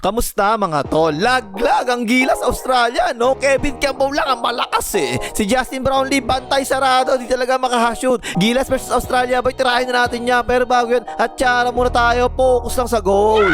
Kamusta mga tol? Laglag ang gilas Australia, no? Kevin Campbell lang ang malakas eh. Si Justin Brownlee bantay sarado, di talaga makahashoot. Gilas versus Australia, boy, tirahin na natin yan. Pero bago yun, at tsara muna tayo, focus lang sa goal.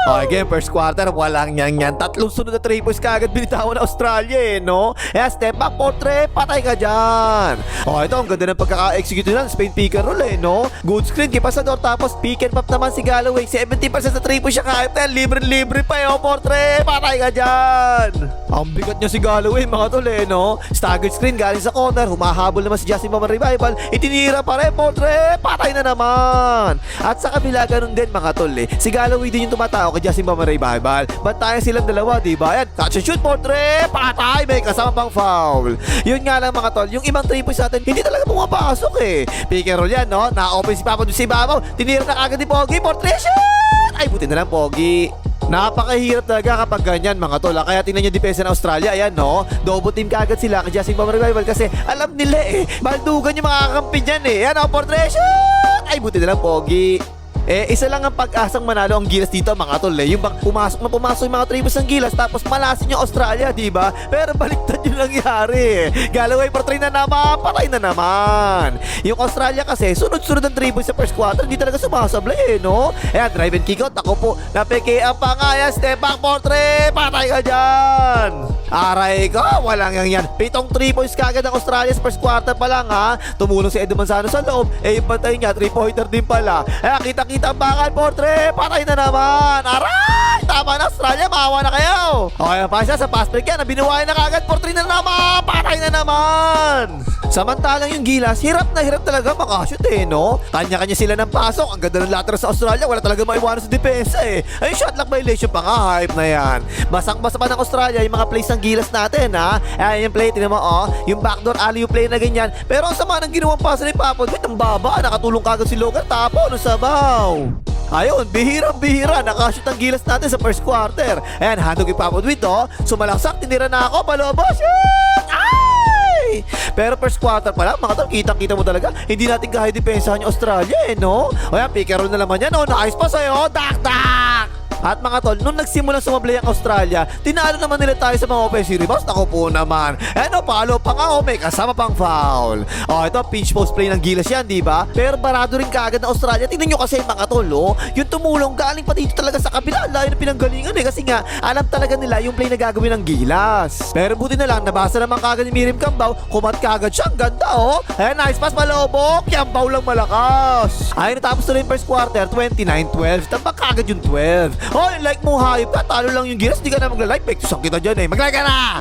Okay, game, first quarter, walang yan. Tatlong sunod na 3 points kagad binitawan ng Australia eh, no? Kaya step back, portrait, patay ka dyan. Okay, ito, ang ganda ng pagkaka-execute nila, Spain pick and roll eh, no? Good screen, kay Pasador, tapos pick and pop naman si Galloway. 70% sa 3 points siya kahit na, libre-libre pa eh, oh, portrait, patay ka dyan. Ang bigat niya si Galloway, mga tol eh, no? Staggered screen, galing sa corner, humahabol naman si Justin Bama Revival, itinira pa rin, portrait, patay na naman. At sa kabila, ganun din mga tol eh. Si Galloway din yung tumatao kay Justin Bama Revival. Bantayan silang dalawa, diba? Yan, catch and shoot, portrait, patay, may kasama pang foul. Yun nga lang mga tol, yung ibang 3 points natin, hindi talaga pumapasok eh. Pick and roll yan, no? Na-open si Papa doon si Babaw, tinira na agad ni Pogi, portrait, shoot! Ay, buti na lang, Pogi. Napakahirap talaga kapag ganyan mga tol. Kaya tingnan nyo depensa ng Australia. Ayan no, double team kagad sila kay Justin Bama Revival kasi alam nila eh, baldugan yung mga kakampi dyan eh. Ayan o, portrait shot! Ay buti na lang, Pogi. Isa lang ang pag-asang manalo ang Gilas dito mga tol eh. Yung bang pumasok yung mga tribus ng Gilas tapos malasin yung Australia, diba? Pero baliktad yung nangyari. Galloway portray na naman, patay na naman. Yung Australia kasi sunod-sunod ang tribus sa first quarter, hindi talaga sumasablay eh, no? Ayan, drive and kick out, ako po, napikian pa nga yan, step back portray, patay ka dyan. Aray ko, walang yan. 7 3 points kagad ang Australia sa first quarter pa lang ha. Tumulong si Edo Manzano sa loob, yung patay niya, 3-pointer din pala. Kita ang bakal, portrait, patay na naman. Aray! Tama na, Australia, maawa na kayo. Okay, pa siya sa pass break yan, binuwayan na kagad, portrait na naman, patay na naman. Samantalang yung Gilas, hirap na hirap talaga makashoot eh, no? Kanya-kanya sila ng pasok, ang ganda ng lateral sa Australia, wala talaga maiwanan sa depensa eh. Ay, shot lock violation pa nga, hype na yan. Basang-basa pa ng Australia yung mga plays ng Gilas natin, ha? Ayan yung play, tinan mo, oh, yung backdoor alley play na ganyan. Pero ang sama ng ginawang pasa ni Papa, wait, ang baba, nakatulong kagad si Logan, tapo, ano sabaw? Ayun, bihirang-bihira, nakashoot ang Gilas natin sa first quarter. Ayan, handog yung Papa Dwight, oh. Sumalaksak, tinira na ako, palobo, shoot! Ay! Pero first quarter pa lang, mga tol, kitang-kita mo talaga, hindi natin kahit depensahan yung Australia, eh, no? O yan, pick and roll na naman yan, oh, nice pa sa'yo, dak-dak! At mga tol, nung nagsimulang sumablay ang Australia, tinalo naman nila tayo sa mga offensive rebounds. Naku po naman. Ano, palo pa nga, may kasama pang foul. Ito, pinch post play ng Gilas yan, diba? Pero barado rin kaagad ng Australia. Tingnan nyo kasi mga tol, yung tumulong galing pa dito talaga sa kabila. Layo na pinanggalingan eh. Kasi nga, alam talaga nila yung play na gagawin ng Gilas. Pero buti na lang, nabasa naman kaagad ni Miriam Cambao. Kumat kaagad siya. Ang ganda, oh. Ayan, nice pass, malobok. Cambao lang malakas. Ayun, natapos na rin first quarter, 29-12. Tambak kaagad yung 12. Hoy, like mo hayop ka, talo lang yung Gilas, di ka na magla-like, pektusan kita dyan eh, mag-like ka na!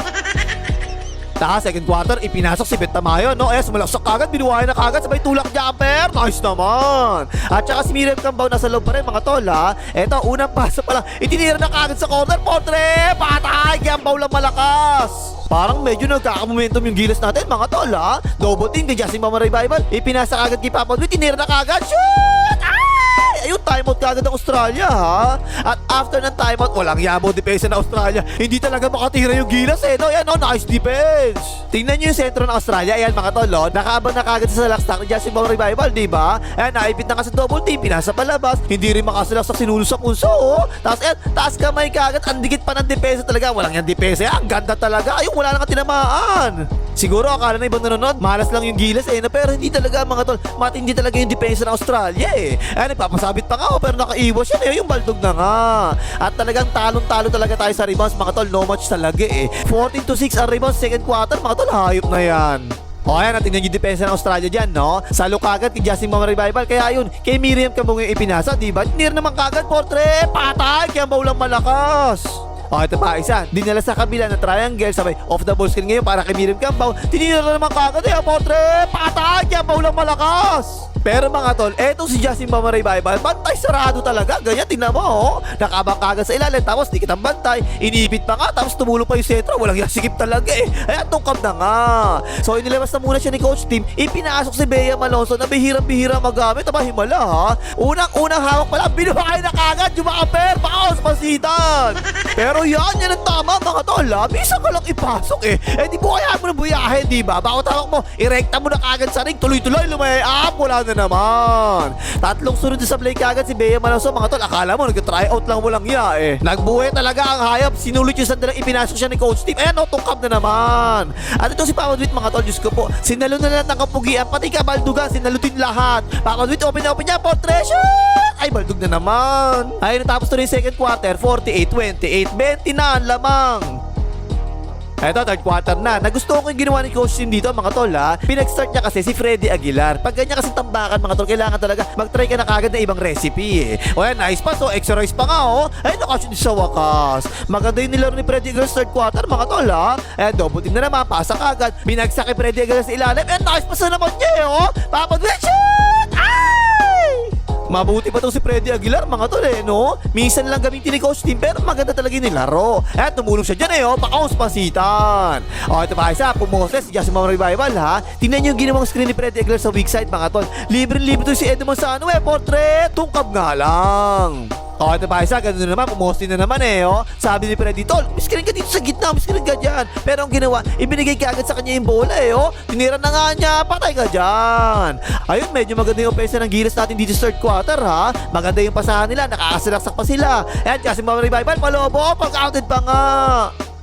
Second quarter, ipinasok si Bet Tamayo, no? Sumalaksak kagad, binuwayan na kagad, sabay tulak jumper, nice naman! At saka si Miriam Cambao nasa loob pa rin, mga tol, ha? Eto, unang paso pa lang, itinira na kagad sa corner, portrait, patay, Cambao lang malakas! Parang medyo nagkakamomentum yung Gilas natin, mga tol, ha? Double team kay Justin Bama Revival, ipinasa kagad kay Papa Dwight, tinira na kagad, shoot! Ayun, timeout kagad ng Australia, ha? At after ng timeout, walang yabo depensa ng Australia. Hindi talaga makatira yung Gilas, eh, no? Ayan, no? Nice defense. Tingnan nyo yung sentro ng Australia. Ayan, mga tol, nakaabang na kagad sa salaksak ni Justin Bama Revival, diba? Ayan, naipit na kasi double team, pinasa palabas. Hindi rin makasalaksak, sinulusak unso, oh. Tapos, ayan, taas kamay kagad. Ang dikit pa ng depensa talaga. Walang yan depensa. Ang ganda talaga. Ayun, wala nang tinamaan. Siguro, akala na ibang nanonood, malas lang yung Gilas, eh, no? Pero hindi talaga, mga tol, matindi talaga yung depensa ng Australia, eh. Ayan, nagpapasabit pa nga, oh, pero nakaiwas yan, eh, yung baldog na nga. At talagang talong-talo talaga tayo sa rebounds, mga tol, no match talaga, eh. 14-6 ang rebounds, second quarter, mga tol, hayop na yan. O ayan, natin yung depensa ng Australia dyan, no? Salo kagad kay Justin Bama Revival, kaya yun, kay Miriam Cambao yung ipinasa, diba? Tinir naman kagad, portrait, patay, Cambao lang malakas. Ito pa, isa, dinala sa kabila ng triangle, sabay off the ball screen ngayon para kay Miriam Cambao, tinira na naman kagad, portrait, patay, Cambao lang malakas. Pero mga tol, etong si Justin Bama Revival, bantay sarado talaga. Ganyan, tingnan mo, oh. Nakabang kagad sa ilalim, tapos di kitang bantay. Inibit pa nga, tapos tumulong pa yung sentro. Walang yasikip talaga eh. Ayan, tungkab na nga. So, inilabas na muna siya ni Coach Tim. Ipinasok si Bea Malonzo na bihirang-bihira magamit. Aba, himala ha. Unang-unang hawak pala, binuhay na kagad yung mga pair. Paos, pasitan. Pero yan ang tama mga tol, ha. Bisa ka lang ipasok eh. Di buhayan mo ng buyahe, di ba? Bakit hawak mo, irekta mo na kagad sa ring, tuloy-tuloy, lumay up, wala na na naman. Tatlong sunod sa play kagad si Bea Malonzo, mga tol. Akala mo nag-try out lang, walang iya eh. Nagbuhay talaga ang hayop. Sinulit yung sandalang ipinasok siya ni Coach Steve. Ayan, tungkab na naman. At ito si Papa Dwight, mga tol. Diyos ko po, sinalo na lahat ng kapugian, pati kabaldugan, sinalutin lahat. Papa Dwight, open niya po, treasure! Ay, baldug na naman. Ay, natapos to rin second quarter, 48-28, 20 na ang lamang. Eto, third quarter na. Nagustuhan ko yung ginawa ni Coach Tim dito, mga tol, ha. Pinag-start niya kasi si Freddy Aguilar. Pag ganyan kasi tambakan, mga tol, kailangan talaga mag-try ka na kagad na ibang recipe, eh. O yan, nice pass, extra rice pa nga, Ay, nakashoot sa wakas. Maganda yung nilaro ni Freddy Aguilar sa third quarter, mga tol, ha. Ayan, double team na naman, pasa kagad. Binagsak kay Freddy Aguilar sa ilalim. And nice pass na naman niya, Papa Dwight, shoot! Ay! Mabuti pa to si Freddy Aguilar, mga tol, no? Minsan lang gamitin ni Coach Tim, pero maganda talaga yung nilaro. At tumulong siya dyan, pa-ounce pansitan. Ito pa isa, pumoses si Jasmine Revival, ha? Tingnan niyo yung ginawang screen ni Freddy Aguilar sa weak side, mga tol. Libre-libre to si Edo Manzano, portrait. Tungkab nga lang. Ito pa isa, ganun na naman, pumostin na naman, Sabi ni Freddy, tol, miskirin ka dito sa gitna, miskirin ka dyan. Pero ang ginawa, ibinigay ka agad sa kanya yung bola, Tinira na nga niya, patay ka dyan. Ayun, medyo maganda yung offense ng Gilas natin dito sa third quarter, ha? Maganda yung pasahan nila, nakakasilaksak pa sila. Ayan, kasi mga Revival, palobo, pag-counted pa nga.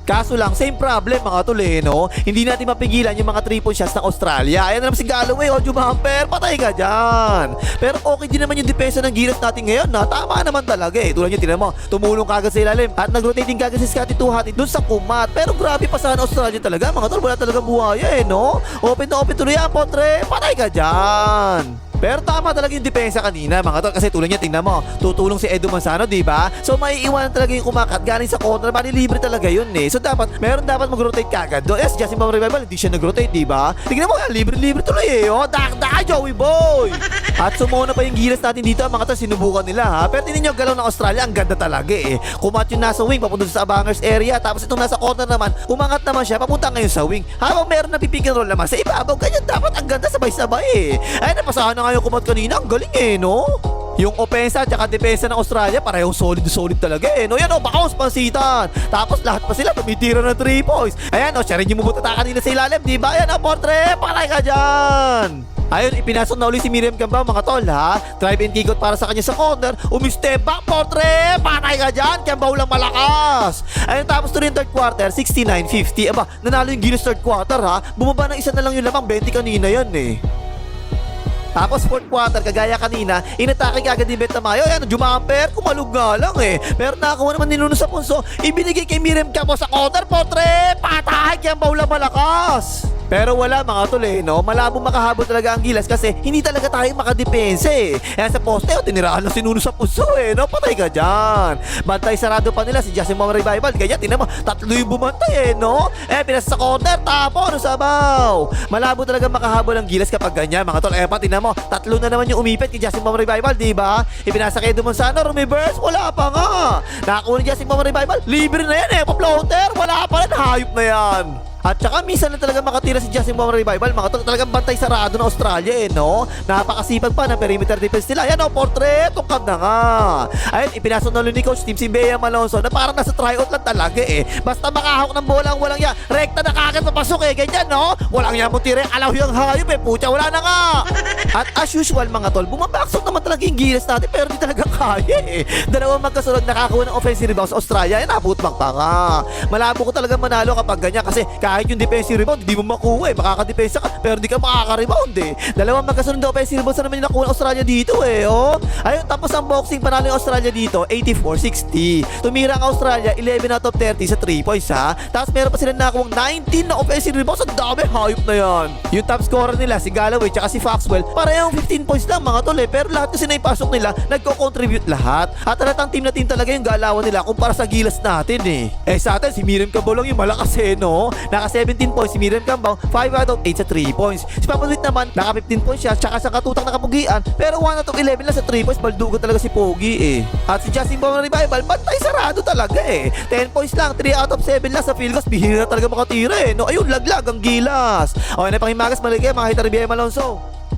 Kaso lang, same problem, mga tol, no? Hindi natin mapigilan yung mga triple shots ng Australia. Ayan na naman si Galloway, jumamper, patay ka dyan. Pero okay din naman yung depensa ng Gilas natin ngayon, na tama naman talaga, Tulad nyo, tinan mo, tumulong kagad sa ilalim at nag-rotating kagad si Scotty Tuhati dun sa kumat. Pero grabe pa sana Australia talaga, mga tol, wala talaga buhaya, no? Open na open tuloy yan, potre, patay ka dyan. Pero tama talaga yung depensa kanina, mga tol, kasi tulad niya, tingnan mo, tutulong si Edo Manzano, di ba? So maiiwanan talaga yung kumakat galing sa corner, mali libre talaga yun, So dapat mag-rotate kagad doon. Yes, Justin Bam Revival, hindi siya nag-rotate, di ba? Tingnan mo, libre-libre tuloy, Dak, Joey boy! At sumuna pa yung Gilas natin dito, mga tol, sinubukan nila, ha? Pero tingnan nyo, galaw ng Australia, ang ganda talaga, Kumat yung nasa wing, papunta sa abangers area, tapos itong nasa corner naman, umangat naman siya, papunta ngayon sa wing. Habang meron na pipick and roll naman sa ibabaw, ganyan dapat ang ganda sabay-sabay, Ay, napasahan na nga yung kumat kanina, ang galing, no? Yung opensa at saka depensa ng Australia, parehong solid talaga, no? Yan, pa-ounce pansitan. Tapos lahat pa sila tumitira ng 3 points. Ayan, siya rin yung mubutata kanina sa ilalim, di ba? Ayan, portrait, patay ka dyan. Ayun, ipinasok na uli si Miriam Gambao, mga tol, ha? Drive and kick out para sa kanya sa corner. Umistep back, portrait, patay ka dyan. Gambao lang malakas. Ayun, tapos to rin third quarter, 69-50. Aba, nanalo yung Gilas third quarter, ha? Bumaba ng isa na lang yung lamang, 20 kanina yan, Tapos fourth quarter, kagaya kanina, inatake kagad ni Betamayo. Ayan, jumamper, kumalug nga lang, Pero nakakuha naman ninuno sa punso. Ibinigay kay Miriam Campos sa corner, potre, patay, kaya baula malakas. Pero wala, mga tol, no? Malabo makahabol talaga ang Gilas kasi hindi talaga tayo makadepensa, Ayan, sa poste, tinirahan lang sinuno sa puso, no? Patay ka dyan. Bantay sarado pa nila si Justin Bam Revival. Ganyan, tinan mo, 3 yung bumantay, no? Pinas sa corner, tapo, sabaw. Malabo talaga makahabol ang Gilas kapag ganyan, mga tol. Tinan mo, 3 na naman yung umipit kay Justin Bam Revival, di ba? Ipinasa kay Edo Manzano, reverse, wala pa nga. Nakakuha ni Justin Bam Revival, libre na yan, pa-floater, wala pa rin, hayop na yan. At saka minsan na talaga makatira si Justin Bam Revival, mga talagang bantay sarado ng Australia, no? Napakasipag pa ng perimeter defense nila. Ayan, portrait, tungkab na nga. Ayun, ipinasok na ni Coach Tim si Bea Malonzo na parang nasa tryout lang talaga, Basta makahawak ng bola ang walang ya. Rekta na kagad papasok, ganyan, no? Walang ya mo tire, alaw yung hayop, pucha, wala na nga. At as usual, mga tol, bumabaksok naman talaga yung Gilas natin, pero di talaga kaya, Dalawang magkasunod nakakuha ng offensive rebound sa Australia, naputbak pa nga. Malabo ko talaga manalo kapag ganyan kasi kahit yung defensive rebound, hindi mo makuha, makakadepensa ka, pero di ka makaka-rebound, Dalawang magkasunod na offensive rebound sa naman yung nakuha ng Australia dito, Ayun, tapos ang boxing, panalo yung Australia dito, 84-60. Tumira ang Australia, 11 out of 30 sa 3 points, ha? Tapos meron pa sila nakuha 19 na offensive rebounds, ang dami, hayop na yan. Yung top scorer nila, si Galloway, tsaka si Foxwell, parehong 15 points lang, mga tol, pero lahat kasi na ipasok nila, nagko-contribute lahat. At halatang team na team talaga yung galawan nila kumpara sa Gilas natin, sa atin, si Miriam Cabao lang yung malakas, no? Naka 17 points si Miriam Cabao, 5 out of 8 sa 3 points. Si Papa Dwight naman, naka 15 points siya, tsaka sa katutang nakapugian, pero 1 out of 11 lang sa 3 points, baldugo talaga si Pogi, At si Justin Bam Revival, bantay sarado talaga, 10 points lang, 3 out of 7 lang sa field goals, bihira talaga makatira, No, ayun, laglag ang Gilas. Okay na panghimagas, maligay, mga Hitar Bea Malonzo.